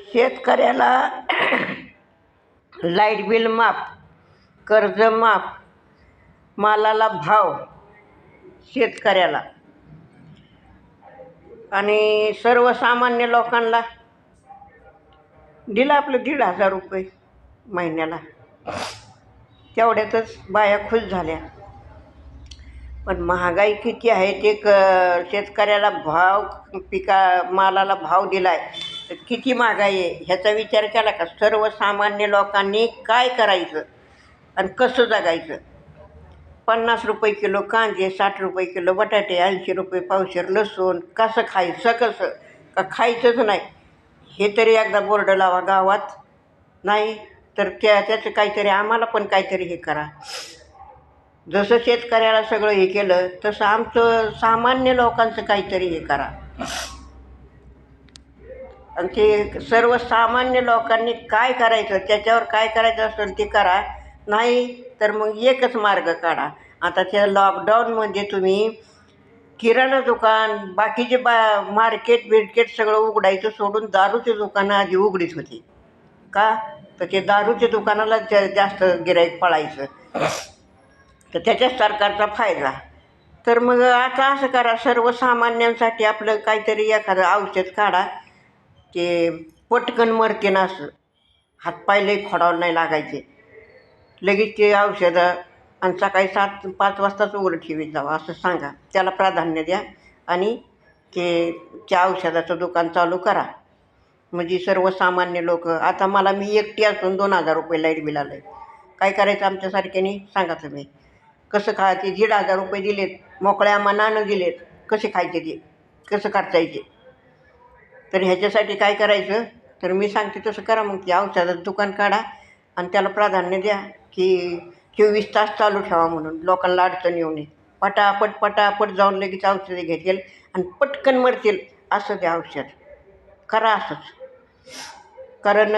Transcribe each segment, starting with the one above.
शेतकऱ्याला light bill माफ, कर्ज माफ, मालाला भाव शेतकऱ्याला आणि सर्वसामान्य लोकांना दिलं आपलं 1,500 रुपये महिन्याला. तेवढ्यातच बाया खुश झाल्या. पण महागाई किती आहे ते शेतकऱ्याला भाव मालाला भाव दिला आहे तर किती महागाई आहे ह्याचा विचार केला का? सर्वसामान्य लोकांनी काय करायचं आणि कसं जगायचं? 50 रुपये किलो कांदे, 60 रुपये किलो बटाटे, 80 रुपये पावशेर लसूण, कसं खायचं? कसं का खायचंच नाही हे तरी एकदा बोर्ड लावा गावात. नाही तर त्याचं काहीतरी आम्हाला पण काहीतरी हे करा. जसं शेतकऱ्याला सगळं हे केलं तसं आमचं सामान्य लोकांचं काहीतरी हे करा. आणि ते सर्वसामान्य लोकांनी काय करायचं, त्याच्यावर काय करायचं असेल ते करा. नाही तर मग एकच मार्ग काढा. आता त्या लॉकडाऊनमध्ये तुम्ही किराणा दुकान, बाकीचे मार्केट बिर्केट सगळं उघडायचं सोडून दारूचे दुकानं आधी उघडीच होती. का? तर ते दारूच्या दुकानाला जास्त गिऱ्हाईक पळायचं. तर त्याच्याच सरकारचा फायदा. तर मग आता असं करा, सर्वसामान्यांसाठी आपलं काहीतरी एखादं औषध काढा ते पटकन मरते. असं हातपाय लई खोडावं नाही लागायचे. लगेच ते औषधं आणि सकाळी 5 वाजताच उघडं ठेवीत जावं असं सांगा. त्याला प्राधान्य द्या आणि त्या औषधाचं दुकान चालू करा. म्हणजे सर्वसामान्य लोक, आता मी एकटी असून 2,000 रुपये लाईट बिल आलं आहे. काय करायचं आमच्यासारख्याने सांगा तुम्ही? कसं ते 1,500 रुपये दिलेत, मोकळ्या मनानं दिलेत, कसे खायचे ते? कसं खर्चायचे? तर ह्याच्यासाठी काय करायचं? तर मी सांगते तसं करा. मग ते औषधाचं दुकान काढा आणि त्याला प्राधान्य द्या की 24 तास चालू ठेवा म्हणून लोकांना अडचण येऊ नये. पटापट जाऊन लगेच औषधे घेतील आणि पटकन मरतील असं ते औषध करा. असंच कारण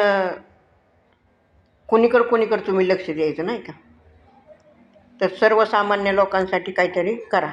कोणीकडे तुम्ही लक्ष द्यायचं नाही का? तर सर्वसामान्य लोकांसाठी काहीतरी करा.